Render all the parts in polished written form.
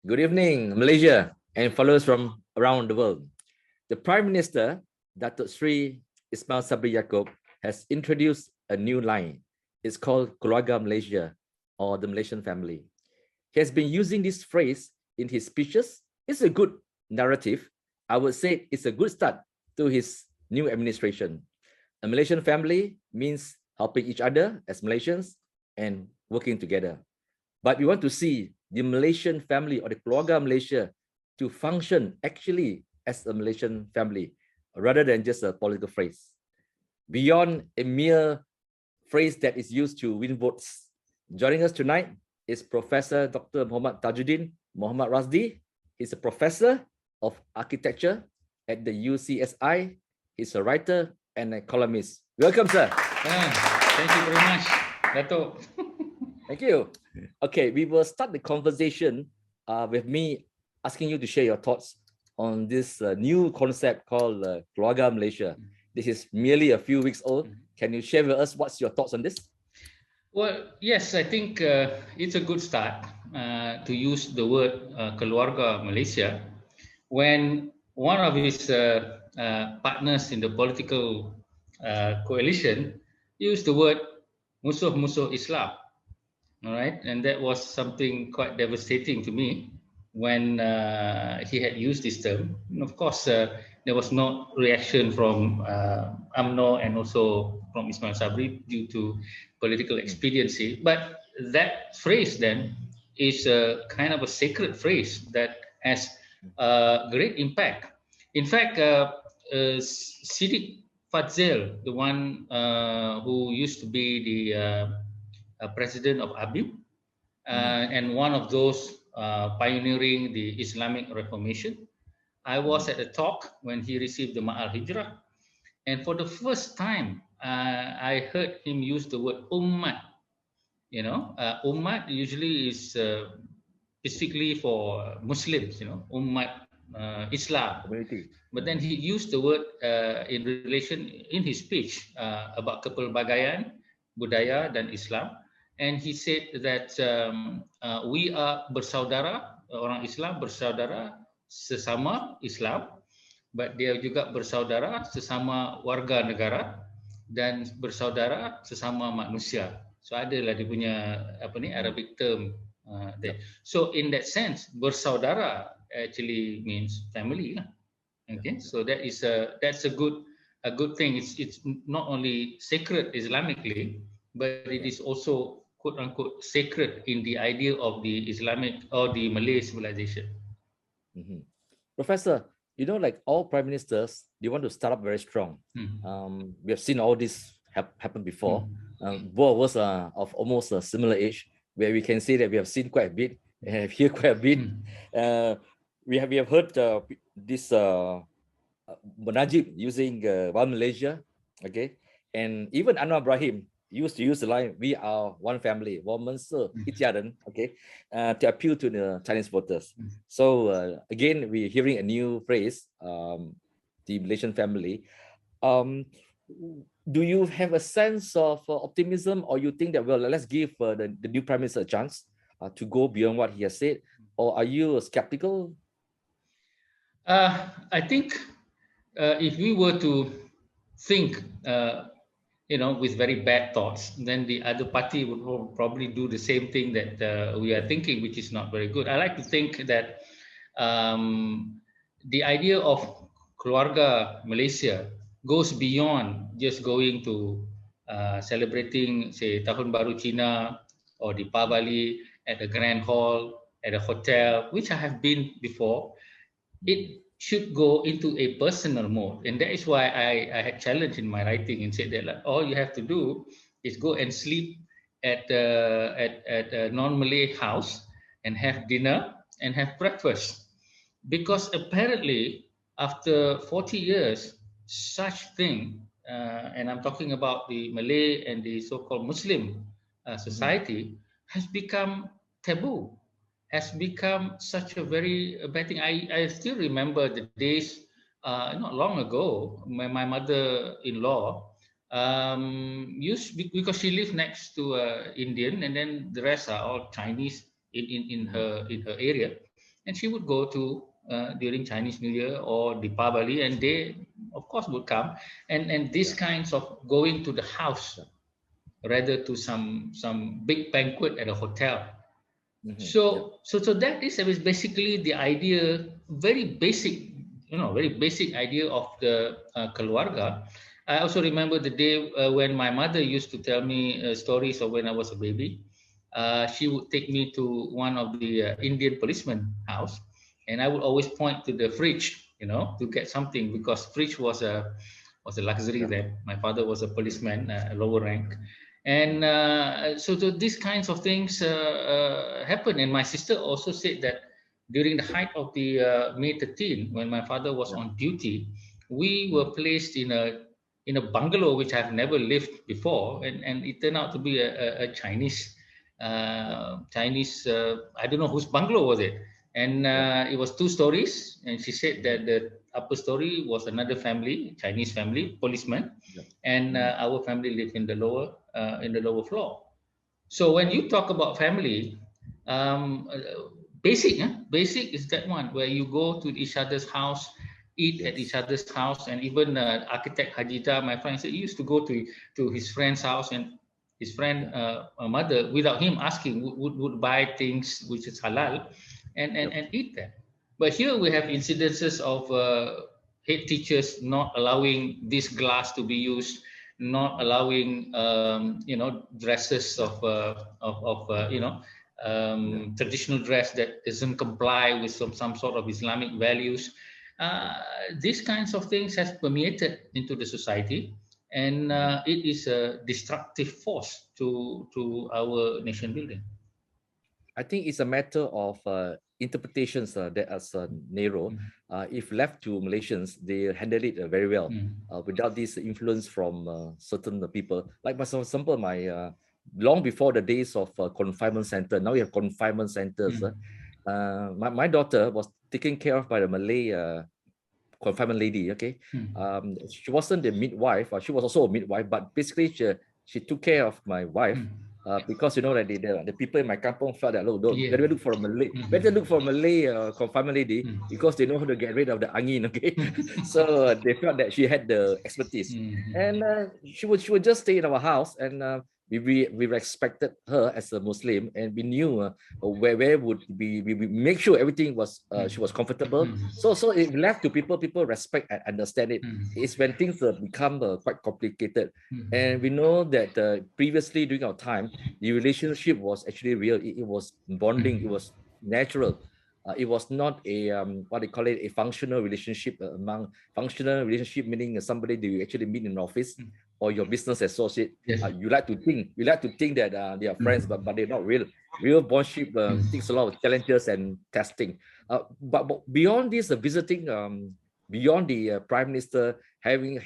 Good evening, Malaysia and followers from around the world. The Prime Minister, Datuk Sri Ismail Sabri Yaakob, has introduced a new line. It's called Keluarga Malaysia, or the Malaysian family. He has been using this phrase in his speeches. It's a good narrative. I would say it's a good start to his new administration. A Malaysian family means helping each other as Malaysians and working together. But we want to see the Malaysian family or the Keluarga Malaysia to function actually as a Malaysian family rather than just a political phrase. Beyond a mere phrase that is used to win votes. Joining us tonight is Professor Dr. Mohamad Tajuddin, Mohamad Rasdi. He's a professor of architecture at the UCSI. He's a writer and a columnist. Welcome, sir. Thank you very much, Dato'. Thank you. Okay, we will start the conversation with me asking you to share your thoughts on this new concept called Keluarga Malaysia. This is merely a few weeks old. Can you share with us what's your thoughts on this? Well, yes, I think it's a good start to use the word Keluarga Malaysia when one of his partners in the political coalition used the word musuh-musuh Islam. All right, and that was something quite devastating to me when he had used this term. And of course, there was no reaction from UMNO and also from Ismail Sabri due to political expediency. But that phrase then is a kind of a sacred phrase that has great impact. In fact, Siddiq Fadzil, the one who used to be the president of ABIM, and one of those pioneering the Islamic Reformation. I was at a talk when he received the Ma'al Hijrah, and for the first time, I heard him use the word Ummat. You know, Ummat usually is specifically for Muslims, you know, Ummat Islam. Community. But then he used the word in relation in his speech about kepelbagaian, budaya, dan Islam. And he said that we are bersaudara, orang Islam bersaudara sesama Islam, but dia juga bersaudara sesama warga negara dan bersaudara sesama manusia. So adalah dia punya apa ni Arabic term there. So in that sense, bersaudara actually means family lah. Okay, so that's a good thing. It's not only sacred Islamically, but it is also quote unquote sacred in the idea of the Islamic or the Malay civilization. Professor, you know, like all prime ministers, they want to start up very strong. We have seen all this happen before. Both of us are of almost a similar age, where we can say that we have seen quite a bit and have heard quite a bit. We have heard this Najib using One Malaysia, okay, and even Anwar Ibrahim used to use the line, we are one family, 我们是一家人, okay, to appeal to the Chinese voters. So again, we're hearing a new phrase, the Malaysian family. Do you have a sense of optimism, or you think that, well, let's give the new Prime Minister a chance to go beyond what he has said, or are you skeptical? I think if we were to think you know, with very bad thoughts, then the other party would probably do the same thing that we are thinking, which is not very good. I like to think that the idea of Keluarga Malaysia goes beyond just going to celebrating, say, Tahun Baru Cina or the Deepavali at a grand hall, at a hotel, which I have been before. It should go into a personal mode, and that is why I had challenged in my writing and said that like, all you have to do is go and sleep at a non-Malay house and have dinner and have breakfast, because apparently after 40 years such thing, and I'm talking about the Malay and the so-called Muslim society, has become taboo. Has become such a very bad thing. I still remember the days not long ago, my mother-in-law used, because she lived next to Indian, and then the rest are all Chinese in her area. and she would go to during Chinese New Year or Deepavali, and they, of course, would come. And these kinds of going to the house rather to some big banquet at a hotel. So that is basically the idea, very basic, very basic idea of the keluarga. I also remember the day when my mother used to tell me stories of when I was a baby. She would take me to one of the Indian policeman house, and I would always point to the fridge, to get something, because fridge was a luxury then. My father was a policeman, lower rank. And so these kinds of things happen. And my sister also said that during the height of the May 13, when my father was on duty, we were placed in a bungalow which I've never lived before, and it turned out to be a Chinese I don't know whose bungalow was it, and it was 2 stories. And she said that the upper story was another family, Chinese family, policeman, and our family lived in the lower floor. So when you talk about family, basic is that one where you go to each other's house, eat at each other's house. And even architect Hajida, my friend, said he used to go to his friend's house, and his friend mother, without him asking, would buy things which is halal and eat them. But here we have incidences of head teachers not allowing this glass to be used, not allowing dresses of traditional dress that doesn't comply with some sort of Islamic values. These kinds of things has permeated into the society, and it is a destructive force to our nation building. I think it's a matter of interpretations that are narrow. If left to Malaysians, they handle it very well without this influence from certain people. Like, for example, long before the days of confinement center, now we have confinement centers. My daughter was taken care of by the Malay confinement lady. Okay, she wasn't the midwife. She was also a midwife, but basically she took care of my wife. Because that the people in my kampung felt that better look for a Malay confinement lady, because they know how to get rid of the angin. Okay, so they felt that she had the expertise, and she would just stay in our house, and we respected her as a Muslim, and we knew where would we make sure everything was she was comfortable. So it left to people respect and understand it. It's when things become quite complicated, and we know that previously during our time, the relationship was actually real. It was bonding. It was natural. It was not a what they call it, a functional relationship. Functional relationship meaning somebody that you actually meet in an office or your business associate. You like to think that they are friends, but they're not real. Real bondship takes a lot of challenges and testing. But beyond this, visiting, beyond the prime minister having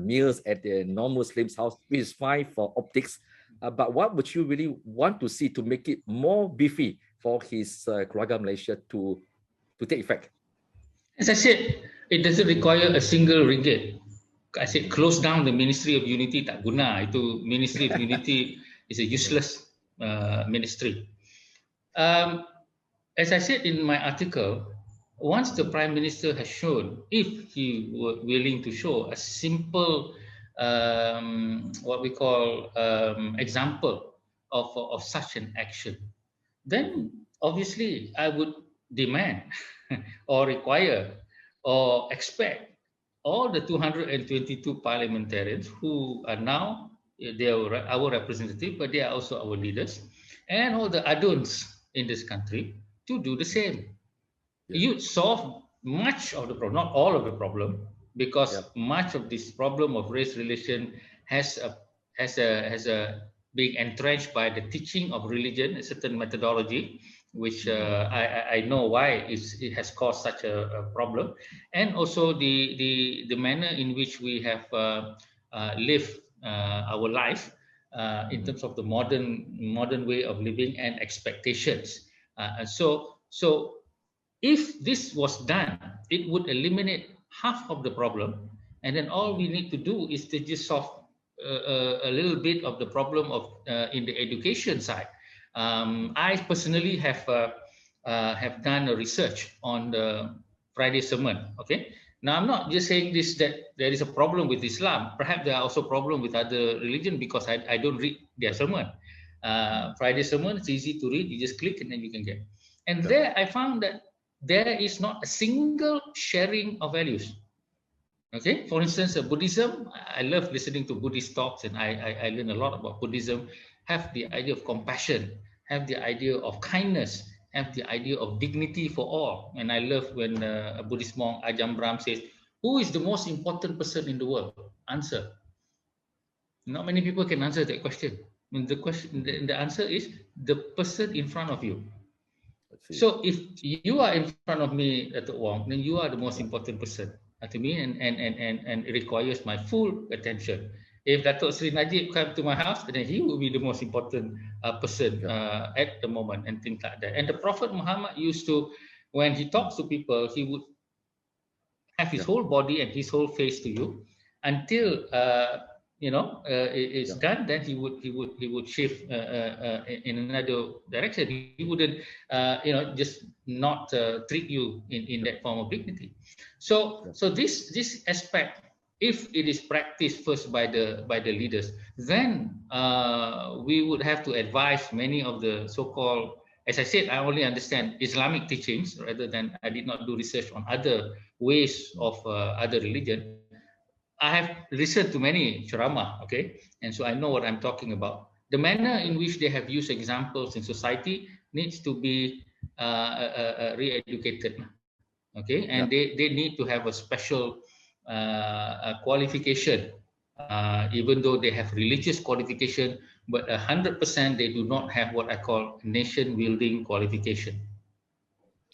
meals at the non-Muslim's house, which is fine for optics. But what would you really want to see to make it more beefy for his Keluarga Malaysia to take effect? As I said, it doesn't require a single ringgit. I said close down the Ministry of Unity, tak guna. Itu Ministry of Unity is a useless ministry. As I said in my article, once the Prime Minister has shown, if he were willing to show a simple what we call example of such an action, then obviously I would demand or require or expect all the 222 parliamentarians who are now, they are our representative, but they are also our leaders, and all the aduns in this country to do the same. You solve much of the problem, not all of the problem, because much of this problem of race relation has being entrenched by the teaching of religion, a certain methodology, which I know why it has caused such a problem, and also the manner in which we have lived our life in terms of the modern way of living and expectations. So if this was done, it would eliminate half of the problem, and then all we need to do is to just solve a little bit of the problem of in the education side. I personally have have done a research on the Friday sermon. Okay. Now, I'm not just saying this that there is a problem with Islam. Perhaps there are also problems with other religion because I don't read their sermon. Friday sermon, it's easy to read. You just click and then you can get. And there I found that there is not a single sharing of values. Okay, for instance, Buddhism, I love listening to Buddhist talks and I learn a lot about Buddhism, have the idea of compassion, have the idea of kindness, have the idea of dignity for all. And I love when a Buddhist monk, Ajahn Brahm, says, who is the most important person in the world? Answer. Not many people can answer that question. I mean, the answer is the person in front of you. So if you are in front of me, Datuk Wong, then you are the most important person to me, and it requires my full attention. If Datuk Sri Najib come to my house, then he will be the most important person at the moment, and things like that. And the Prophet Muhammad used to, when he talks to people, he would have his whole body and his whole face to you until it's done. Then he would shift in another direction. He wouldn't just not treat you in that form of dignity. So this aspect, if it is practiced first by the leaders, then we would have to advise many of the so-called, as I said, I only understand Islamic teachings rather than, I did not do research on other ways of other religion. I have listened to many ceramah, okay, and so I know what I'm talking about. The manner in which they have used examples in society needs to be re-educated, okay, and they need to have a special qualification, even though they have religious qualification, but 100% they do not have what I call nation-building qualification.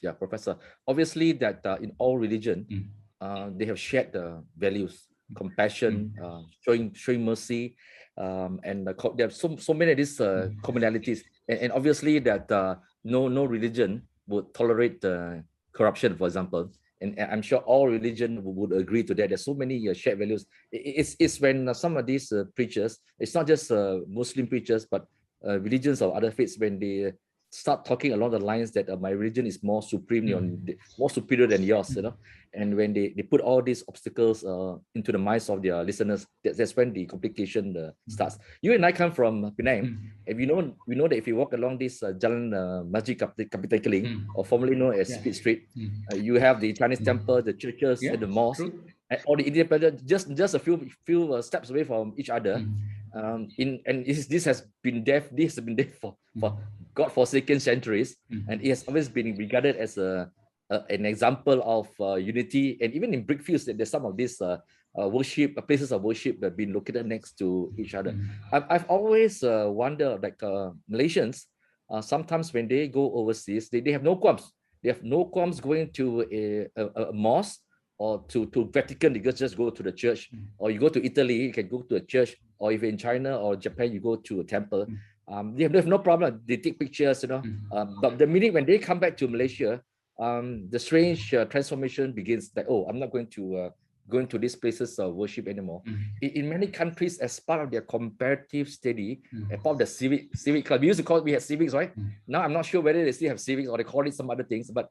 Yeah, Professor. Obviously, that in all religion, they have shared the values, compassion, showing mercy, and there are so many of these commonalities. And obviously, that no religion would tolerate corruption, for example. And I'm sure all religion would agree to that. There's so many shared values. It's when some of these preachers, it's not just Muslim preachers, but religions or other faiths, when they start talking along the lines that my religion is more supreme, more superior than yours, and when they put all these obstacles into the minds of their listeners, that's when the complication starts. You and I come from Penang, and we know that if you walk along this Jalan Masjid Kapita Keling, or formerly known as Speed Street, you have the Chinese temple, the churches, and the mosque, or the Indian temple, just a few steps away from each other. This has been there for God-forsaken centuries, and it has always been regarded as an example of unity. And even in brickfields, there's some of these places of worship that have been located next to each other. I've always wondered, like Malaysians, sometimes when they go overseas, they have no qualms. They have no qualms going to a mosque, or to Vatican, you just go to the church, or you go to Italy, you can go to a church, or if in China or Japan, you go to a temple. They have no problem. They take pictures, but the minute when they come back to Malaysia, the strange transformation begins. That, I'm not going to these places of worship anymore. In many countries, as part of their comparative study, as part of the civic club, we had civics, right? Now I'm not sure whether they still have civics or they call it some other things, but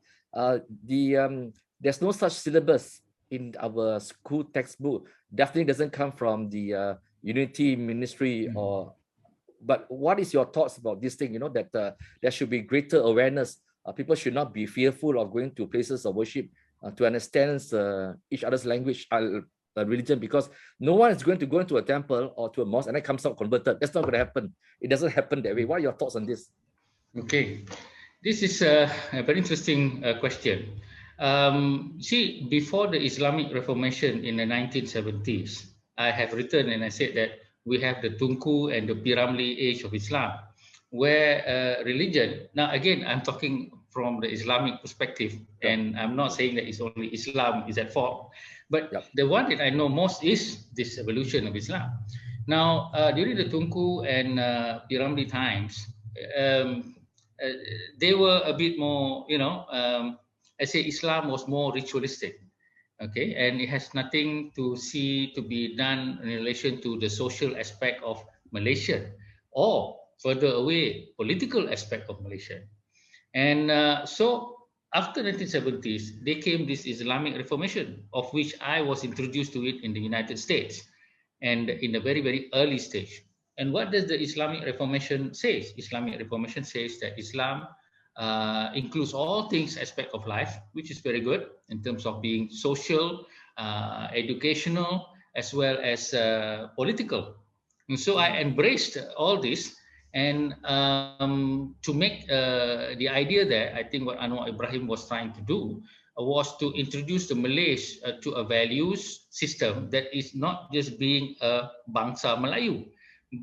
there's no such syllabus in our school textbook. Definitely doesn't come from the Unity Ministry but what is your thoughts about this thing? That there should be greater awareness. People should not be fearful of going to places of worship to understand each other's language, religion, because no one is going to go into a temple or to a mosque and then comes out converted. That's not going to happen. It doesn't happen that way. What are your thoughts on this? Okay, this is a very interesting question. See, before the Islamic Reformation in the 1970s, I have written and I said that we have the Tunku and the Piramli age of Islam, where religion, now again, I'm talking from the Islamic perspective, and I'm not saying that it's only Islam is at fault, but the one that I know most is this evolution of Islam. Now, during the Tunku and Piramli times, they were a bit more, I say Islam was more ritualistic. Okay, and it has nothing to be done in relation to the social aspect of Malaysia or further away political aspect of Malaysia. And so after 1970s, they came this Islamic Reformation, of which I was introduced to it in the United States and in a very, very early stage. And what does the Islamic Reformation say? Islamic Reformation says that Islam includes all things aspect of life, which is very good in terms of being social, educational, as well as political. And so I embraced all this. And to make the idea there, I think what Anwar Ibrahim was trying to do was to introduce the Malays to a values system that is not just being a bangsa Melayu,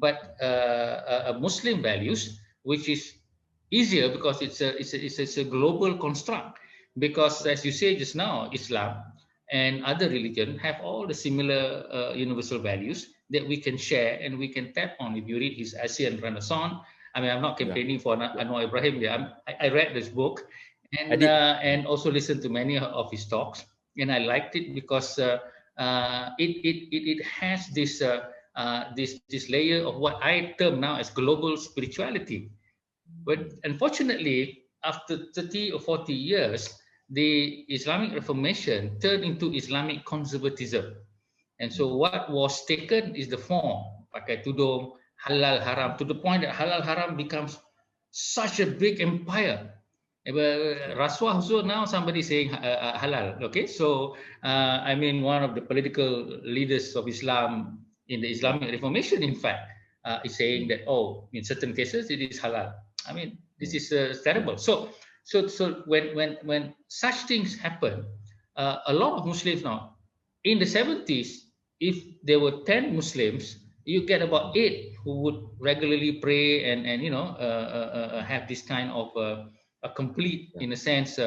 but a Muslim values, which is easier because it's a global construct. Because as you say just now, Islam and other religion have all the similar universal values that we can share and we can tap on. If you read his ASEAN Renaissance, I mean, I'm not campaigning for Anwar Ibrahim. I read this book and also listened to many of his talks, and I liked it because it has this layer of what I term now as global spirituality. But unfortunately, after 30 or 40 years, the Islamic Reformation turned into Islamic conservatism. And so what was taken is the form, pakai tudung, halal haram, to the point that halal haram becomes such a big empire. Rasuah also now somebody saying halal. Okay, so I mean, one of the political leaders of Islam in the Islamic Reformation, in fact, is saying that, oh, in certain cases it is halal. I mean, this is terrible. So when such things happen, a lot of Muslims now, in the 70s, if there were 10 Muslims, you get about 8 who would regularly pray and have this kind of a complete, in a sense,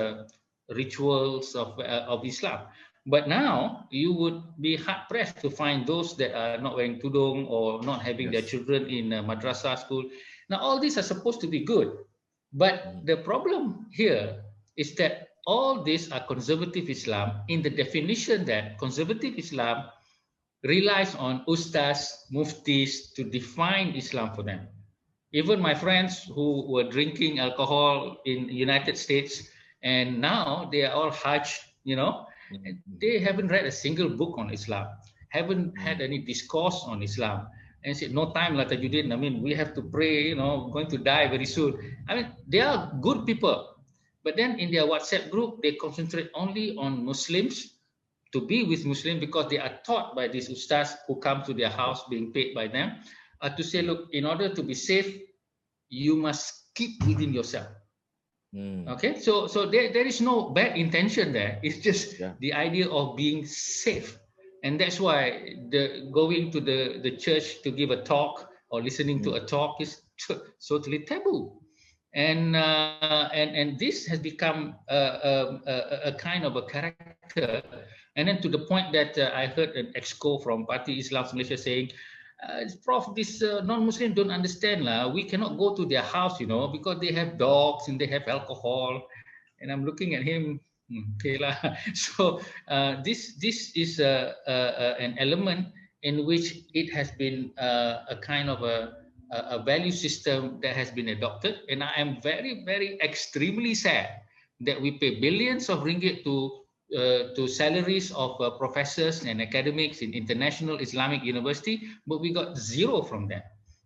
rituals of Islam. But now you would be hard pressed to find those that are not wearing tudung or not having their children in madrasah school. Now all these are supposed to be good, but the problem here is that all these are conservative Islam in the definition that conservative Islam relies on ustas, muftis to define Islam for them. Even my friends who were drinking alcohol in the United States, and now they are all Hajj, they haven't read a single book on Islam, haven't had any discourse on Islam, and said, no time, lah, Tajuddin. I mean, we have to pray, going to die very soon. I mean, they are good people. But then in their WhatsApp group, they concentrate only on Muslims, to be with Muslims, because they are taught by these ustaz who come to their house being paid by them, to say, look, in order to be safe, you must keep within yourself. Okay, so there is no bad intention there. It's just the idea of being safe. And that's why the going to the church to give a talk or listening to a talk is totally taboo. And this has become a kind of a character. And then to the point that I heard an exco from Parti Islam Malaysia saying, Prof, this non-Muslim don't understand. We cannot go to their house, because they have dogs and they have alcohol. And I'm looking at him, okay lah. So this is an element in which it has been a kind of a value system that has been adopted. And I am very, very extremely sad that we pay billions of ringgit to salaries of professors and academics in international Islamic university, but we got zero from them.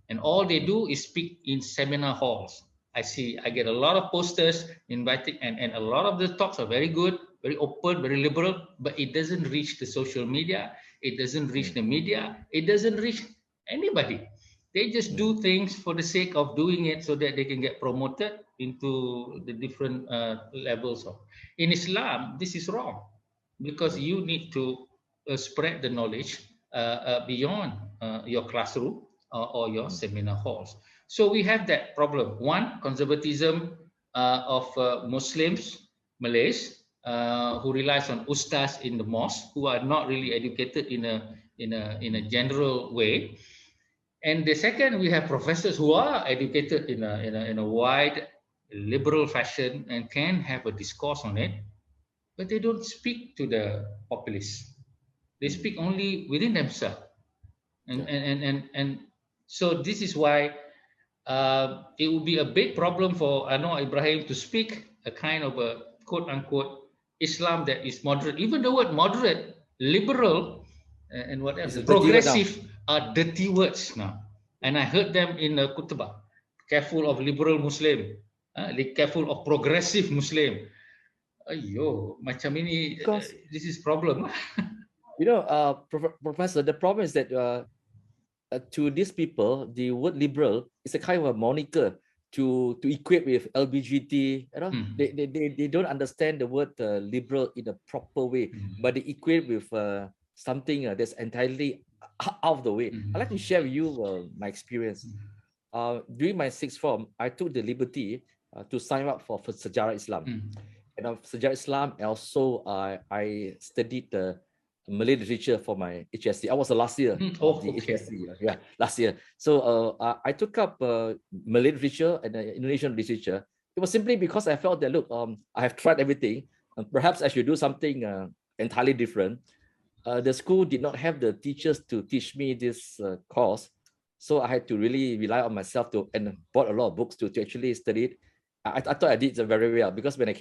And all they do is speak in seminar halls. I get a lot of posters inviting, and a lot of the talks are very good, very open, very liberal, but it doesn't reach the social media. It doesn't reach the media. It doesn't reach anybody. They just do things for the sake of doing it so that they can get promoted into the different levels of. In Islam, this is wrong, because you need to spread the knowledge beyond your classroom or your seminar halls. So we have that problem. One, conservatism of Muslims, Malays, who relies on ustaz in the mosque, who are not really educated in a general way. And the second, we have professors who are educated in a wide liberal fashion and can have a discourse on it, but they don't speak to the populace. They speak only within themselves. And so this is why it would be a big problem for Anwar Ibrahim to speak a kind of a quote unquote Islam that is moderate. Even the word moderate, liberal, and what else? It's a dirty word now. Progressive are dirty words now. And I heard them in the khutbah. Careful of liberal Muslim, careful of progressive Muslim. Ayo, macam ini, Because this is problem. you know, Professor, the problem is that to these people, the word liberal is a kind of a moniker to equate with LGBT. You know, they don't understand the word liberal in a proper way, but they equate with something that's entirely out of the way. I'd like to share with you my experience. During my sixth form, I took the liberty to sign up for Sejarah Islam. And of Sejarah Islam, and also I studied the Malay literature for my HSC. I was the last year of the HSC. Yeah, last year. So I took up Malay literature and Indonesian literature. It was simply because I felt that, look, I have tried everything. Perhaps I should do something entirely different. The school did not have the teachers to teach me this course. So I had to really rely on myself and bought a lot of books to actually study it. I thought I did very well, because when I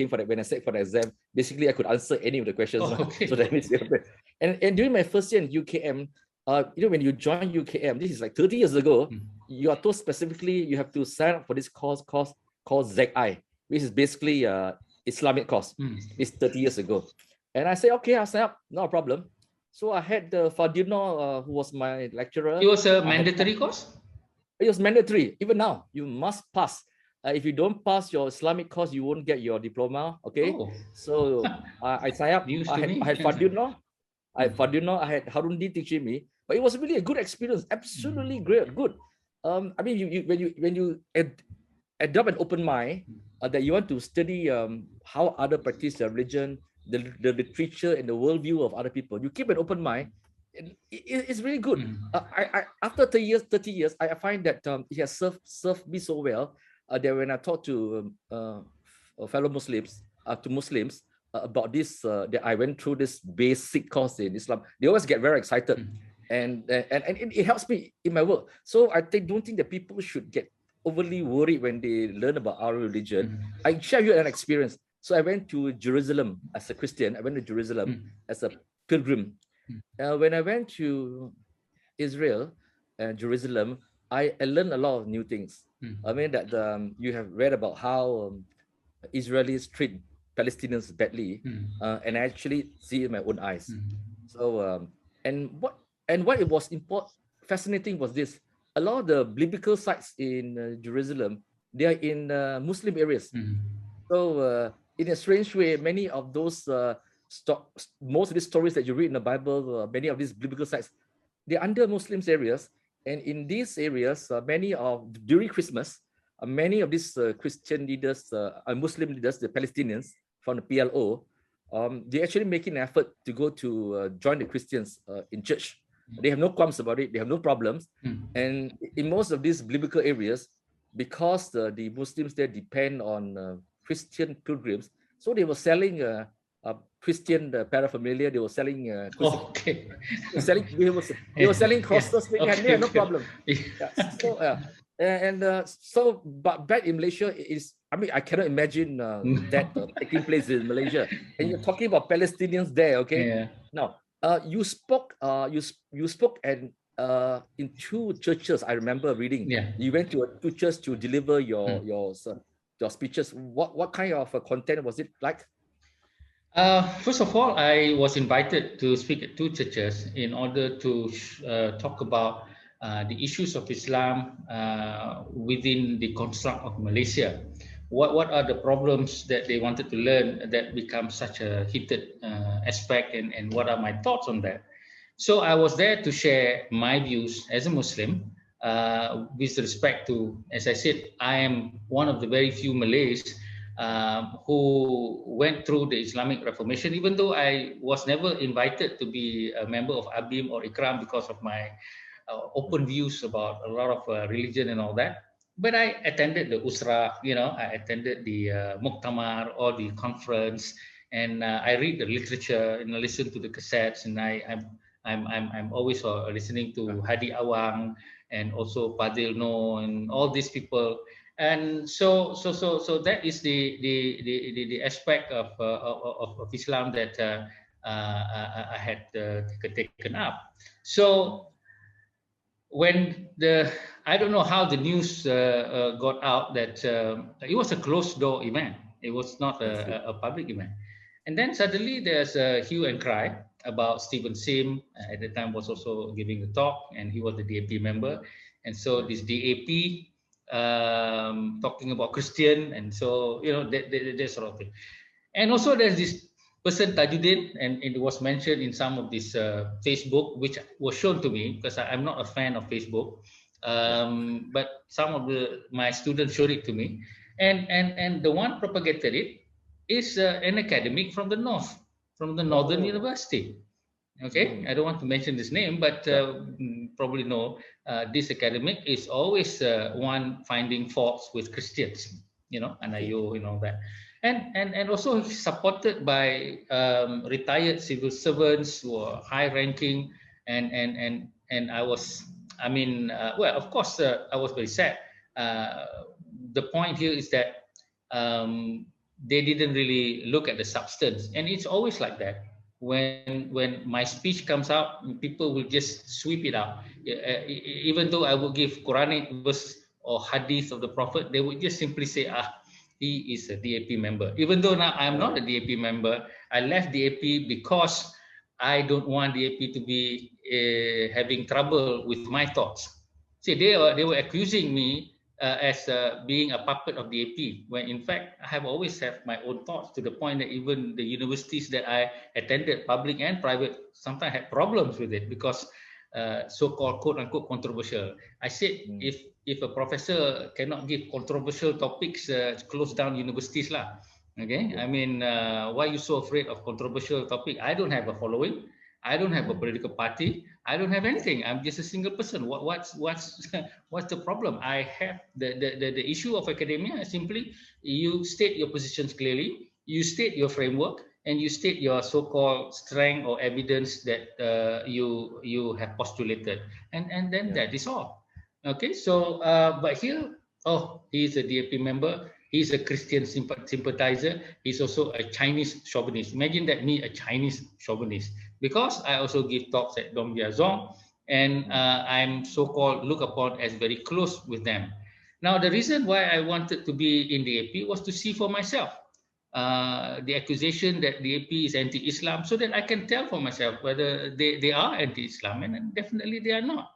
sat for the exam, basically I could answer any of the questions. So that means, and during my first year in UKM, you know, when you join UKM, this is like 30 years ago, you are told specifically you have to sign up for this course called ZI, which is basically Islamic course. It's 30 years ago. And I said, okay, I'll sign up, no problem. So I had Fadino, who was my lecturer. It was a mandatory course? It was mandatory. Even now, you must pass. If you don't pass your Islamic course, you won't get your diploma. Okay, so I signed up. I had Fadino, I had Harundi teaching me, but it was really a good experience. Absolutely great, good. I mean, when you adopt an open mind that you want to study how other practice their religion, the literature and the worldview of other people, you keep an open mind. It's really good. After 30 years, I find that it has served me so well. That when I talk to fellow Muslims, about this, that I went through this basic course in Islam, they always get very excited, and it helps me in my work. So I don't think that people should get overly worried when they learn about our religion. I share you an experience. So I went to Jerusalem as a Christian. I went to Jerusalem as a pilgrim. When I went to Israel and Jerusalem, I learned a lot of new things. I mean that you have read about how Israelis treat Palestinians badly, and I actually see it in my own eyes. So and what it was fascinating was this: a lot of the biblical sites in Jerusalem, they are in Muslim areas. So in a strange way, many of those most of the stories that you read in the Bible, many of these biblical sites, they're under Muslims areas. And in these areas, during Christmas, many of these Christian leaders, Muslim leaders, the Palestinians from the PLO, they actually making an effort to go to join the Christians in church. They have no qualms about it. They have no problems. And in most of these biblical areas, because the Muslims there depend on Christian pilgrims, so they were selling Christian paraphernalia. They were selling they were selling crosses. They had no problem. But back in Malaysia, I cannot imagine that taking place in Malaysia. And you're talking about Palestinians there, okay? Now, you spoke and in two churches. I remember reading. You went to two churches to deliver your speeches. What kind of content was it like? First of all, I was invited to speak at two churches in order to talk about the issues of Islam within the construct of Malaysia. What are the problems that they wanted to learn that become such a heated aspect, and what are my thoughts on that? So I was there to share my views as a Muslim with respect to, as I said, I am one of the very few Malays who went through the Islamic Reformation, even though I was never invited to be a member of ABIM or Ikram because of my open views about a lot of religion and all that. But I attended the Usra, I attended the Muktamar or the conference, and I read the literature and I listen to the cassettes, and I'm always listening to Hadi Awang and also Padil No, and all these people. And so that is the aspect of Islam that I had taken up. So when I don't know how the news got out that it was a closed door event. It was not a public event. And then suddenly there's a hue and cry about Stephen Sim. At the time was also giving a talk, and he was the DAP member. And so this DAP talking about Christian, and so that sort of thing. And also there's this person Tajuddin, and it was mentioned in some of this Facebook, which was shown to me because I'm not a fan of Facebook, but some of my students showed it to me, and the one propagated it is an academic from the north, from the Northern University. Okay, I don't want to mention this name, but probably know this academic is always one finding faults with Christians, Anayo, that. And also he's supported by retired civil servants who are high ranking, and well, of course, I was very sad. The point here is that they didn't really look at the substance, and it's always like that. When my speech comes out, people will just sweep it out. Even though I would give Quranic verse or hadith of the Prophet, they would just simply say, he is a DAP member. Even though now I'm not a DAP member, I left DAP because I don't want DAP to be having trouble with my thoughts. See, they were accusing me as being a puppet of DAP, when in fact I have always had my own thoughts, to the point that even the universities that I attended, public and private, sometimes had problems with it because so-called quote-unquote controversial. I said, if a professor cannot give controversial topics, close down universities lah. Okay, I mean, why are you so afraid of controversial topic? I don't have a following. I don't have a political party. I don't have anything. I'm just a single person. What's the problem? I have the issue of academia is simply you state your positions clearly, you state your framework, and you state your so-called strength or evidence that you have postulated, and then that is all. Okay, so but here, he's a DAP member. He's a Christian sympathizer. He's also a Chinese chauvinist. Imagine that, me, a Chinese chauvinist. Because I also give talks at Dong Zong, and I'm so-called looked upon as very close with them. Now, the reason why I wanted to be in the AP was to see for myself the accusation that the AP is anti-Islam, so that I can tell for myself whether they are anti-Islam, and definitely they are not.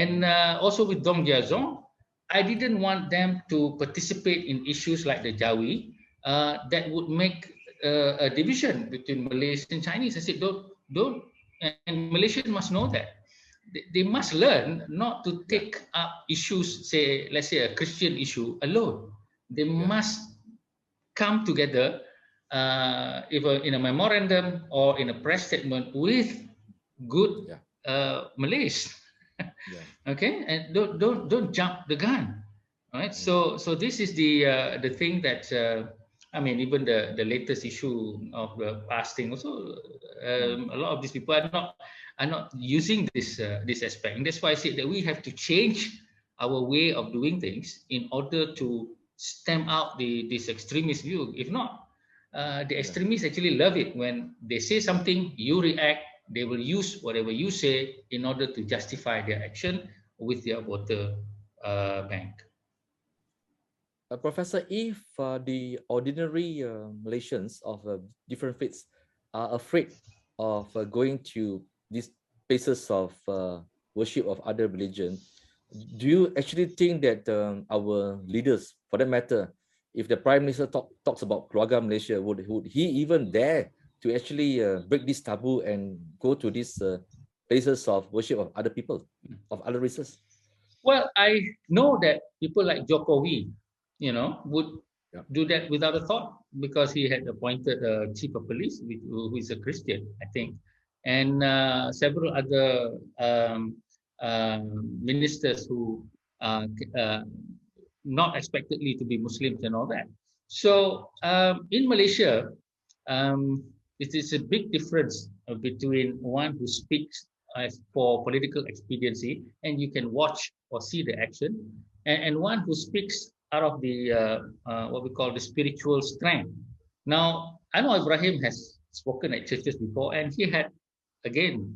And also with Dong Zong, I didn't want them to participate in issues like the Jawi that would make a division between Malays and Chinese. I said, don't, and Malaysians must know that. They must learn not to take up issues, say, let's say a Christian issue alone. They must come together either in a memorandum or in a press statement with good Malays. Okay, and don't jump the gun. All right. So this is the thing that I mean, even the latest issue of the fasting also, a lot of these people are not using this aspect, and that's why I said that we have to change our way of doing things in order to stamp out this extremist view. If not, the extremists actually love it when they say something, you react. They will use whatever you say in order to justify their action with their voter bank. Professor, if the ordinary Malaysians of different faiths are afraid of going to these places of worship of other religion, do you actually think that our leaders, for that matter, if the Prime Minister talks about Keluarga Malaysia, would he even dare to actually break this taboo and go to these places of worship of other people, of other races? Well, I know that people like Jokowi, would do that without a thought, because he had appointed a chief of police who is a Christian, I think, and several other ministers who not expectedly to be Muslims and all that. So in Malaysia, it is a big difference between one who speaks for political expediency, and you can watch or see the action, and one who speaks out of the what we call the spiritual strength. Now, Anwar Ibrahim has spoken at churches before, and he had again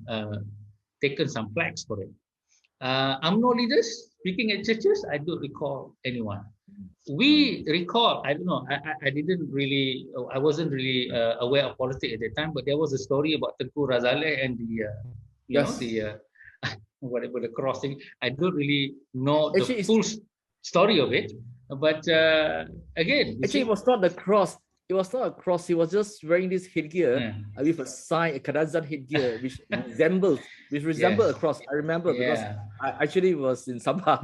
taken some flags for it. UMNO leaders speaking at churches, I don't recall anyone. We recall, I don't know, I didn't really, I wasn't really aware of politics at that time, but there was a story about Tengku Razale and the, you know, Yes. the, whatever the crossing. I don't really know Actually, the full story of it, but again, actually, it was not the cross. It was not a cross. He was just wearing this headgear with a sign, a Kadazan headgear, which resembled a cross. I remember because I actually was in Sabah.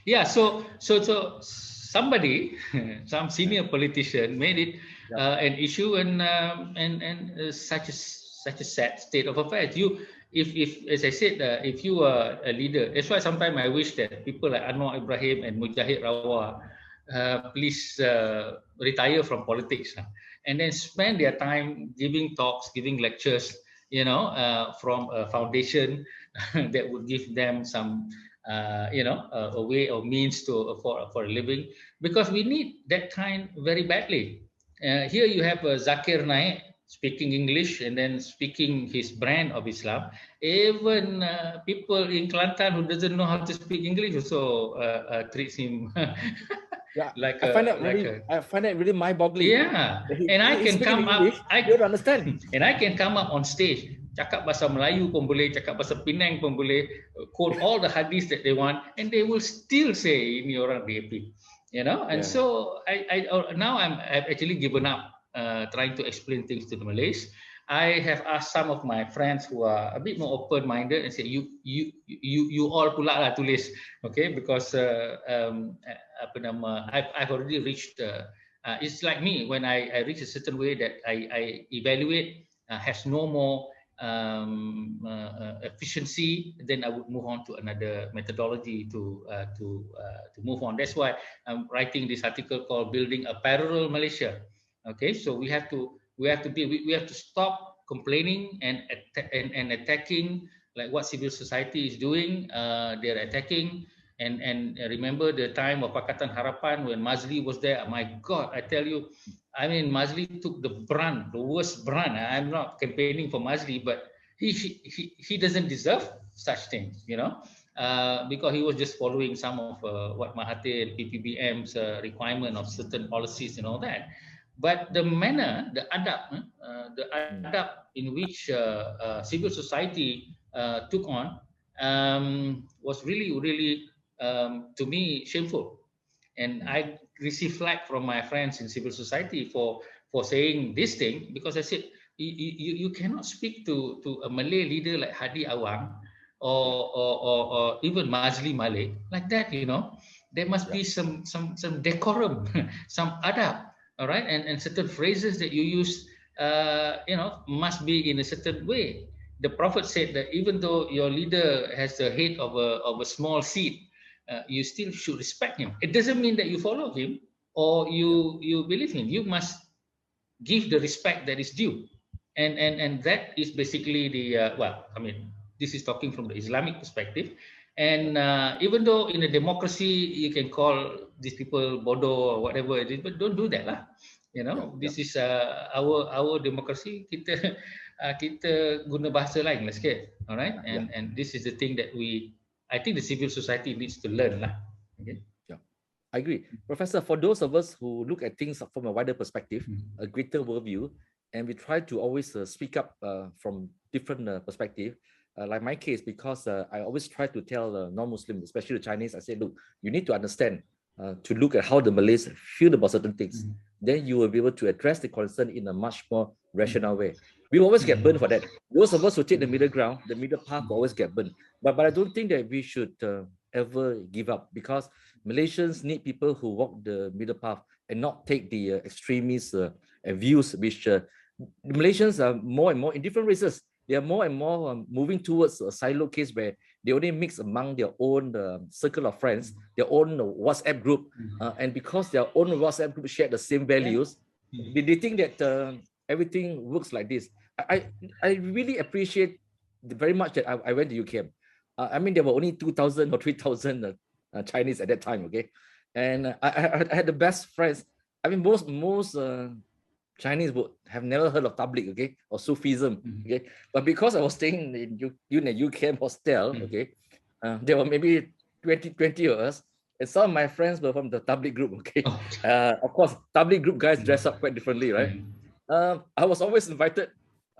Yeah, so somebody, some senior politician, made it an issue, and such a sad state of affairs. If as I said, if you are a leader, that's why sometimes I wish that people like Anwar Ibrahim and Mujahid Rawa please retire from politics and then spend their time giving talks, giving lectures, you know, from a foundation that would give them some, you know, a way or means to for a living, because we need that kind very badly. Here you have Zakir Naik speaking English and then speaking his brand of Islam. Even people in Kelantan who doesn't know how to speak English also treats him like I find that really mind-boggling. Yeah, and I can come up. I don't understand. And I can come up on stage, cakap bahasa Melayu pun boleh, cakap bahasa Penang pun boleh, quote all the hadiths that they want, and they will still say ini orang DAP, you know. And so I've actually given up trying to explain things to the Malays. I have asked some of my friends who are a bit more open-minded and say, you all pula lah tulis, okay? Because I've already reached. It's like me when I reach a certain way that I evaluate has no more efficiency, then I would move on to another methodology to move on. That's why I'm writing this article called "Building a Parallel Malaysia." Okay, so we have to stop complaining and attacking like what civil society is doing. They're attacking, and remember the time of Pakatan Harapan when Mazli was there. My God, I tell you, I mean, Mazli took the worst brunt. I'm not campaigning for Mazli, but he doesn't deserve such things, you know, because he was just following some of what Mahathir and PPBM's requirement of certain policies and all that. But the manner, the adab in which civil society took on was really, to me, shameful. And I received flack from my friends in civil society for saying this thing, because I said, you cannot speak to a Malay leader like Hadi Awang or even Mazli Malay like that, you know. There must be some decorum, some adab. All right, and certain phrases that you use, you know, must be in a certain way. The Prophet said that even though your leader has the head of a small seed, you still should respect him. It doesn't mean that you follow him or you believe him. You must give the respect that is due, and that is basically the well, I mean, this is talking from the Islamic perspective. And even though in a democracy you can call these people bodoh or whatever it is, but don't do that lah. You know, this is our democracy. Kita guna bahasa lain lah sikit, all right? And this is the thing that I think the civil society needs to learn lah. Okay. Yeah, I agree, Professor. For those of us who look at things from a wider perspective, a greater worldview, and we try to always speak up from different perspective. Like my case, because I always try to tell non-Muslims, especially the Chinese, I say, look, you need to understand, to look at how the Malays feel about certain things. Then you will be able to address the concern in a much more rational way. We always get burned for that. Those of us who take the middle ground, the middle path, always get burned. But I don't think that we should ever give up, because Malaysians need people who walk the middle path and not take the extremist views, which Malaysians are more and more in different races. They are more and more moving towards a silo case where they only mix among their own circle of friends, their own WhatsApp group, and because their own WhatsApp group share the same values, they think that everything works like this. I really appreciate very much that I went to UKM. I mean, there were only 2,000 or 3,000 Chinese at that time. Okay, and I had the best friends. I mean, most Chinese would have never heard of tabligh, okay, or Sufism, okay. But because I was staying in a UK hostel, okay, there were maybe 20 of us, and some of my friends were from the tabligh group, okay. Of course, tabligh group guys dress up quite differently, right? I was always invited.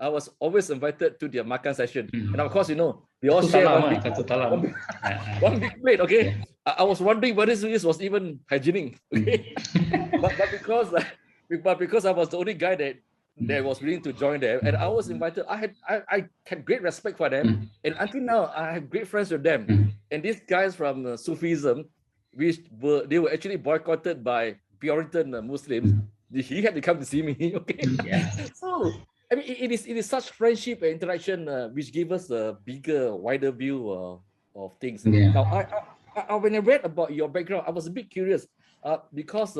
To their makan session, and of course, we all share one big plate, okay. I was wondering whether this was even hygienic, okay. but because I was the only guy that was willing to join them, and I was invited. I had great respect for them, and until now I have great friends with them. And these guys from Sufism, they were actually boycotted by Puritan Muslims. He had to come to see me. Okay, so I mean, it is such friendship and interaction which give us a bigger, wider view of things. Now, when I read about your background, I was a bit curious because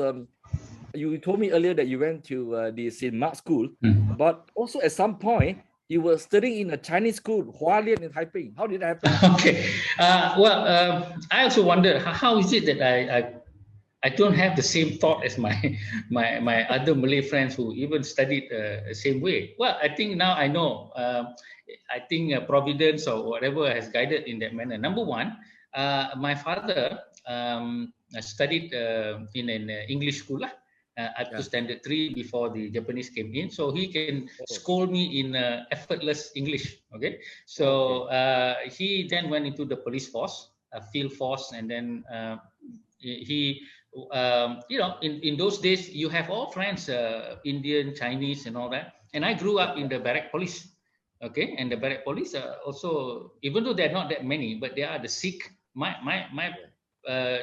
you told me earlier that you went to the St. Mark's School, but also at some point you were studying in a Chinese school, Hualien in Taipei. How did that happen? Okay. I also wonder how is it that I don't have the same thought as my other Malay friends who even studied the same way. Well, I think now I know. I think providence or whatever has guided in that manner. Number one, my father studied in an English school up to standard 3 before the Japanese came in, so he can scold me in effortless English. Okay, so he then went into the police force, field force, and then he in those days you have all friends, Indian, Chinese, and all that. And I grew up in the barrack police. Okay, and the barrack police also, even though there are not that many, but they are the Sikh. My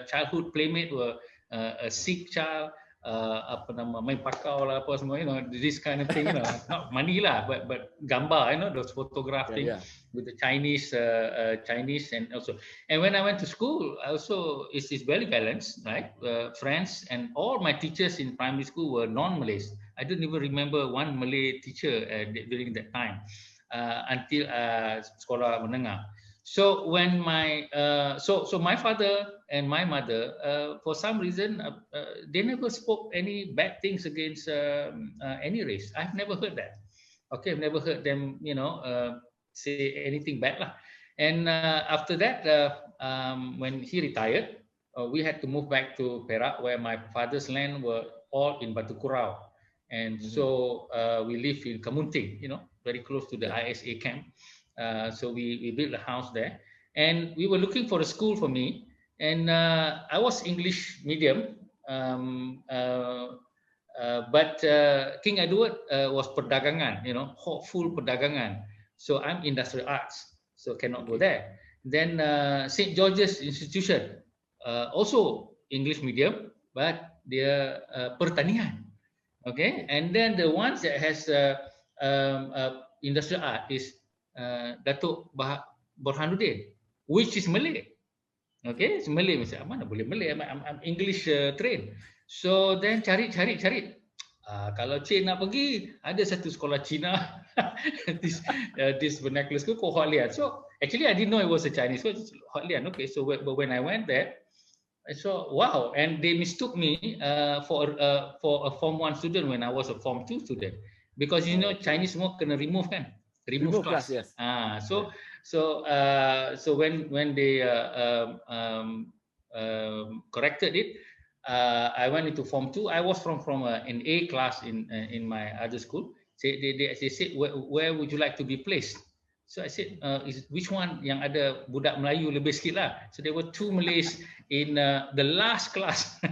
childhood playmate were a Sikh child, apa nama, main pakau lah, apa semua, this kind of thing, not money lah, but gambar, those photograph thing with the Chinese, and when I went to school, also it's very balanced, right? Friends, and all my teachers in primary school were non-Malays. I don't even remember one Malay teacher during that time until sekolah menengah. So when my father and my mother, for some reason, they never spoke any bad things against any race. I've never heard that. Okay, I've never heard them, say anything bad lah. And after that, when he retired, we had to move back to Perak, where my father's land were all in Batu Kurau, and so we live in Kamunting, very close to the ISA camp. So we built a house there, and we were looking for a school for me. And I was English medium, but King Edward was perdagangan, full perdagangan. So I'm industrial arts, so cannot go there. Then St. George's Institution, also English medium, but they're pertanian. Okay, and then the ones that has industrial art is Datuk Burhanuddin, which is Malay. Okay, it's Malay. Mana boleh Malay? I'm English trained. So then cari. Kalau Cik nak pergi, ada satu sekolah Cina, this vernacular school called Hualien. So actually I didn't know it was a Chinese school, Hualien. Okay, so but when I went there, I saw, wow, and they mistook me for a Form 1 student when I was a Form 2 student, because Chinese semua kena remove kan. Remove class. Yes. So when they corrected it, I went into Form 2. I was from an A class in my other school. They said, where would you like to be placed? So I said, which one yang ada budak Melayu lebih sikit lah. So there were 2 Malays in the last class,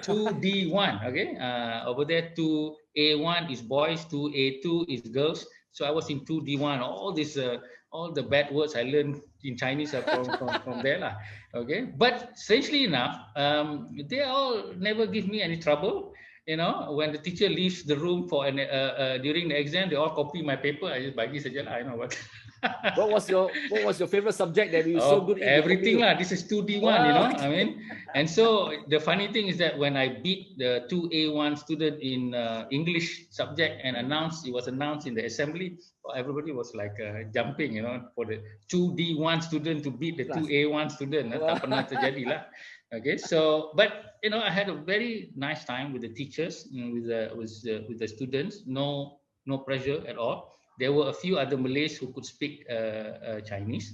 2D1. Okay, over there 2A1 is boys, 2A2 is girls. So I was in 2D1. All the bad words I learned in Chinese are from there lah. Okay, but strangely enough, they all never give me any trouble. When the teacher leaves the room for during the exam, they all copy my paper. I just bagi saja lah. What was your favorite subject that you were so good in? Everything lah. This is 2D1, I mean. And so the funny thing is that when I beat the 2A1 student in English subject and it was announced in the assembly, everybody was like jumping, for the 2D1 student to beat the 2A1 student. Tak pernah terjadi lah. Okay, so but I had a very nice time with the teachers, with the students. No pressure at all. There were a few other Malays who could speak Chinese,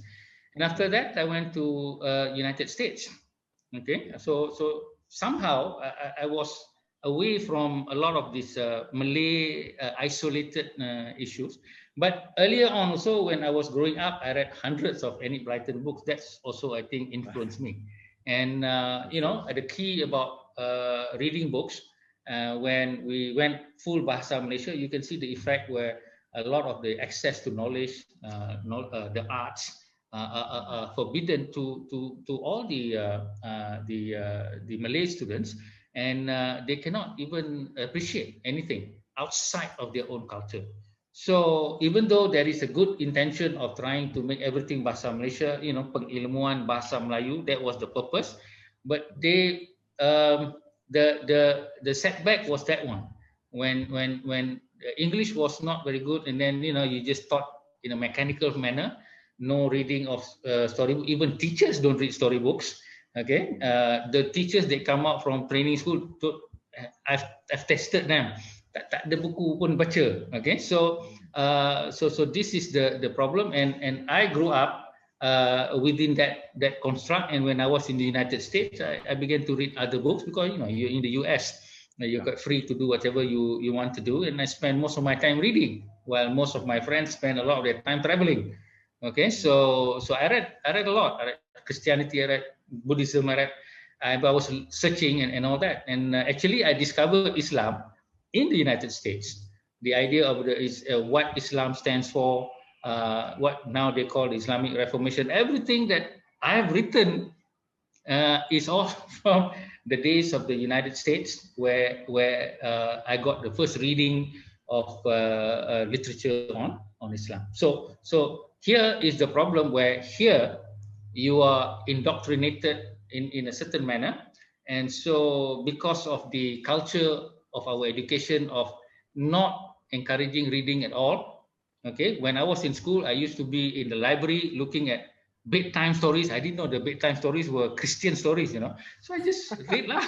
and after that, I went to United States. Okay, so somehow I was away from a lot of these Malay isolated issues. But earlier on, also when I was growing up, I read hundreds of Enid Blyton books. That's also, I think, influenced me. And the key about reading books, when we went full Bahasa Malaysia, you can see the effect where a lot of the access to knowledge, the arts, forbidden to all the Malay students, and they cannot even appreciate anything outside of their own culture. So even though there is a good intention of trying to make everything Bahasa Malaysia, pengilmuan Bahasa Melayu, that was the purpose, but the setback was that one, when English was not very good, and then you just taught in a mechanical manner, no reading of storybook. Even teachers don't read storybooks. Okay, the teachers that come out from training school, I've tested them. Tak ada buku pun baca. Okay, so this is the problem, and I grew up within that construct. And when I was in the United States, I began to read other books, because you're in the US, you got free to do whatever you want to do, and I spend most of my time reading, while most of my friends spend a lot of their time traveling. Okay, so I read a lot. I read Christianity, I read Buddhism, I was searching and all that, and actually I discovered Islam in the United States. The idea of what Islam stands for, what now they call the Islamic Reformation. Everything that I have written is all from the days of the United States, where I got the first reading of literature on Islam. So here is the problem, where here you are indoctrinated in a certain manner, and so because of the culture of our education of not encouraging reading at all. Okay, when I was in school, I used to be in the library looking at bedtime stories. I didn't know the bedtime stories were Christian stories, so I just read lah.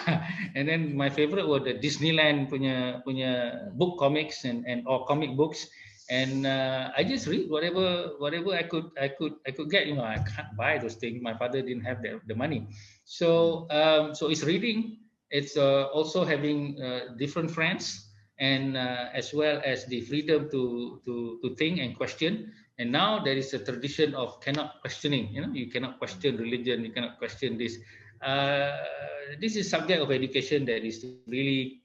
And then my favorite were the Disneyland punya book comics and or comic books, and I just read whatever I could get. I can't buy those things. My father didn't have the money, so it's reading. It's also having different friends, and as well as the freedom to think and question. And now there is a tradition of cannot questioning. You cannot question religion. You cannot question this. This is subject of education that is really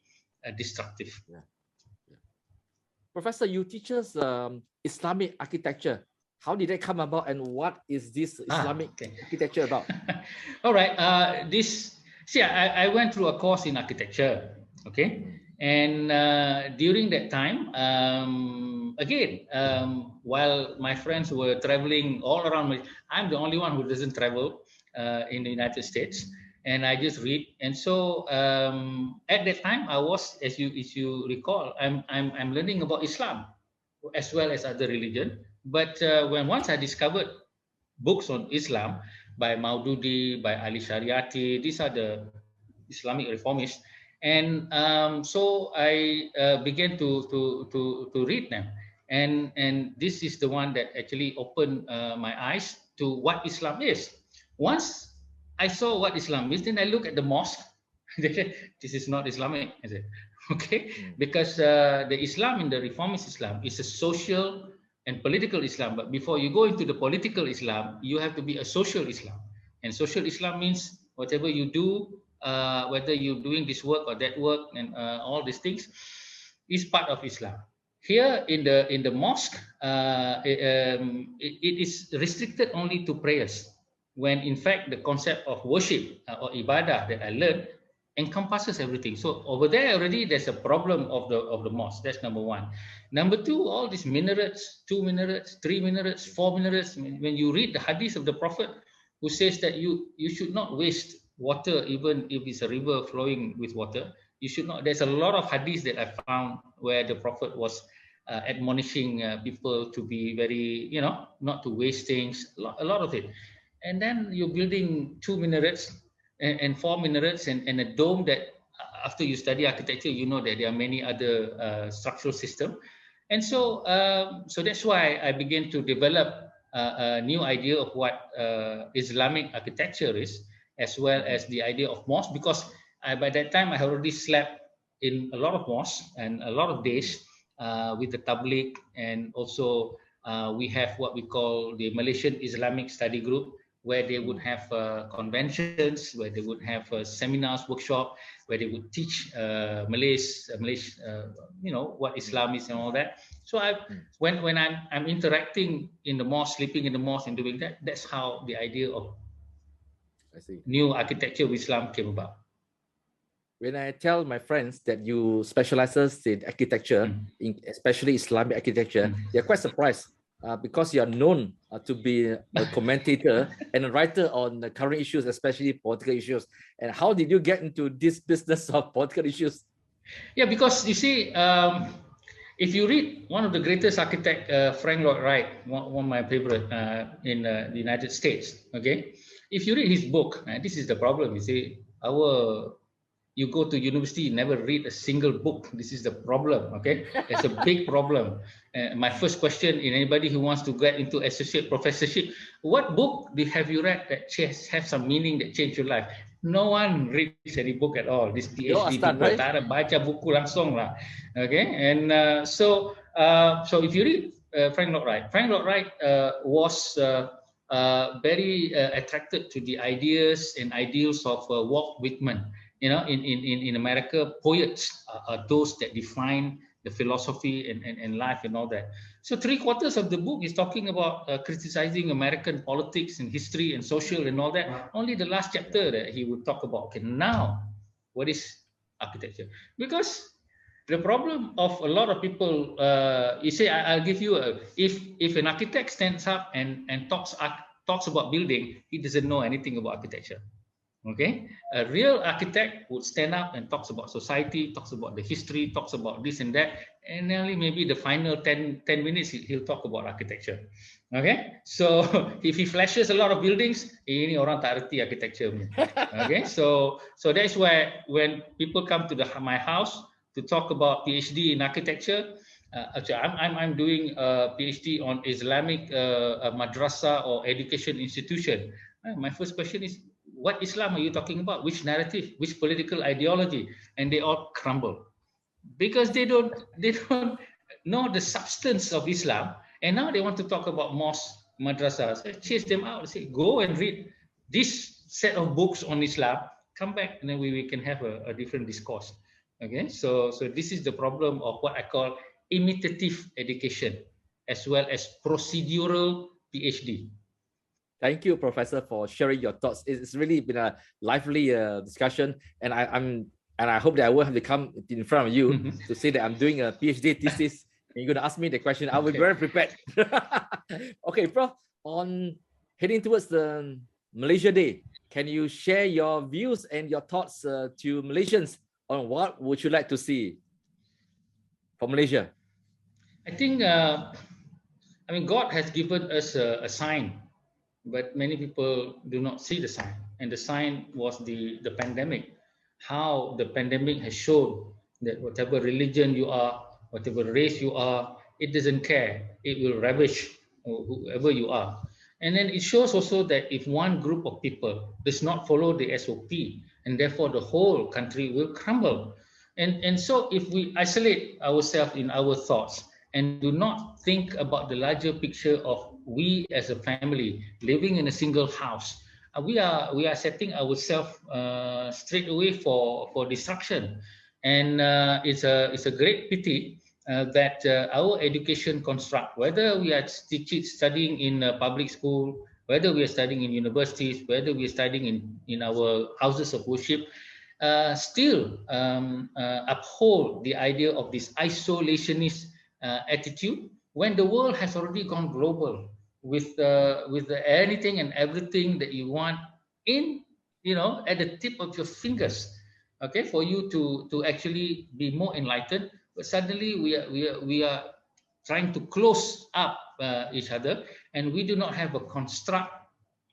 destructive. Yeah. Professor, you teach us Islamic architecture. How did that come about, and what is this Islamic architecture about? All right. I went through a course in architecture. Okay, and during that time, while my friends were traveling all around, I'm the only one who doesn't travel in the United States, and I just read. And so at that time, I was, as you recall, I'm learning about Islam as well as other religion. But once I discovered books on Islam by Maududi, by Ali Shariati, these are the Islamic reformists, and so I began to read them, and this is the one that actually opened my eyes to what Islam is. Once I saw what Islam is, then I look at the mosque. This is not Islamic, is it? Okay, because the Islam in the reformist Islam is a social and political Islam. But before you go into the political Islam, you have to be a social Islam. And social Islam means whatever you do, whether you're doing this work or that work, and all these things, is part of Islam. Here in the mosque, it is restricted only to prayers, when in fact the concept of worship or ibadah that I learned encompasses everything. So over there already there's a problem of the mosque. That's number one. Number two, all these minarets, 2 minarets, 3 minarets, 4 minarets. When you read the hadith of the Prophet, who says that you should not waste water, even if it's a river flowing with water, you should not. There's a lot of hadiths that I found where the Prophet was admonishing people to be very, not to waste things, a lot of it. And then you're building 2 minarets, and 4 minarets and a dome that after you study architecture, you know that there are many other structural systems. And so, so that's why I began to develop a new idea of what Islamic architecture is, as well as the idea of mosque, because by that time I had already slept in a lot of mosques and a lot of days with the tabligh, and also we have what we call the Malaysian Islamic Study Group, where they would have conventions, where they would have seminars, workshop, where they would teach Malays, you know, what Islam is and all that. So when I'm interacting in the mosque, sleeping in the mosque and doing that, that's how the idea of new architecture of Islam came about. When I tell my friends that you specializes in architecture, especially Islamic architecture, they're quite surprised because you are known to be a commentator and a writer on the current issues, especially political issues. And how did you get into this business of political issues? Yeah, because you see, if you read one of the greatest architect, Frank Lloyd Wright, one of my favorite in the United States, okay? If you read his book, this is the problem, you see, you go to university, you never read a single book. This is the problem, okay? It's a big problem. My first question in anybody who wants to get into associate professorship, what book have you read that have some meaning that changed your life? No one reads any book at all. This PhD people, right? tak ada baca buku langsung lah, okay? And so if you read Frank Lloyd Wright, Frank Lloyd Wright was very attracted to the ideas and ideals of Walt Whitman. You know, in America, poets are those that define the philosophy and life and all that. So 3/4 of the book is talking about criticizing American politics and history and social and all that. Only the last chapter that he would talk about, okay, now, what is architecture? Because the problem of a lot of people, you say, I'll give you, if an architect stands up and talks about building, he doesn't know anything about architecture. Okay, a real architect would stand up and talks about society, talks about the history, talks about this and that, and only maybe the final 10 minutes he'll talk about architecture. Okay, so if he flashes a lot of buildings, ini orang tak reti architecture. Okay, so that's why when people come to my house to talk about PhD in architecture, actually I'm doing a PhD on Islamic madrasah or education institution. My first question is, what Islam are you talking about? Which narrative? Which political ideology? And they all crumble because they don't know the substance of Islam. And now they want to talk about mosque, madrasas. I chase them out. I say, go and read this set of books on Islam. Come back, and then we can have a different discourse. Okay, so this is the problem of what I call imitative education, as well as procedural PhD. Thank you, Professor, for sharing your thoughts. It's really been a lively discussion, and I hope that I will have to come in front of you to say that I'm doing a PhD thesis. And you're going to ask me the question. I will be very prepared. Okay, Prof. On heading towards the Malaysia Day, can you share your views and your thoughts to Malaysians on what would you like to see for Malaysia? I think, God has given us a sign. But many people do not see the sign. And the sign was the pandemic. How the pandemic has shown that whatever religion you are, whatever race you are, it doesn't care. It will ravish whoever you are. And then it shows also that if one group of people does not follow the SOP, and therefore the whole country will crumble. And so if we isolate ourselves in our thoughts and do not think about the larger picture of we as a family living in a single house, we are setting ourselves straight away for destruction. And it's a great pity that our education construct, whether we are studying in public school, whether we are studying in universities, whether we are studying in our houses of worship, still uphold the idea of this isolationist attitude when the world has already gone global with anything and everything that you want in, at the tip of your fingers, okay, for you to actually be more enlightened. But suddenly we are trying to close up each other, and we do not have a construct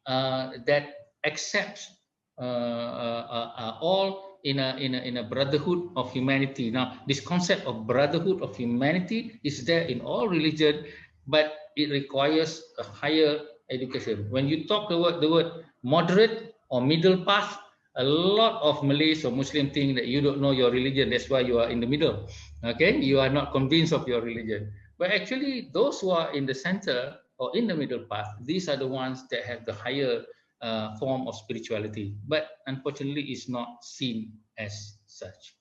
that accepts all in a brotherhood of humanity. Now, this concept of brotherhood of humanity is there in all religion, but it requires a higher education. When you talk the word moderate or middle path, a lot of Malays or Muslim think that you don't know your religion. That's why you are in the middle. Okay, you are not convinced of your religion. But actually, those who are in the center or in the middle path, these are the ones that have the higher form of spirituality. But unfortunately, it's not seen as such.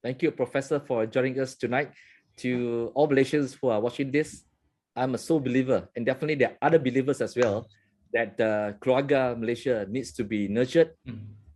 Thank you, Professor, for joining us tonight. To all Malaysians who are watching this, I'm a sole believer, and definitely there are other believers as well, that Keluarga Malaysia needs to be nurtured.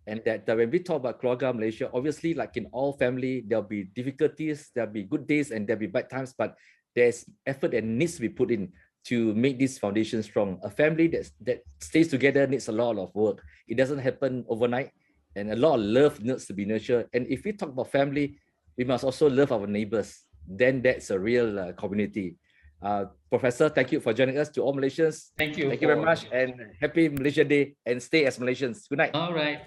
And that when we talk about Keluarga Malaysia, obviously, like in all family, there'll be difficulties, there'll be good days, and there'll be bad times, but there's effort that needs to be put in to make this foundation strong. A family that stays together needs a lot of work. It doesn't happen overnight, and a lot of love needs to be nurtured. And if we talk about family, we must also love our neighbors. Then that's a real community. Professor, thank you for joining us. To all Malaysians, thank you very much, and happy Malaysia Day, and stay as Malaysians. Good night. All right.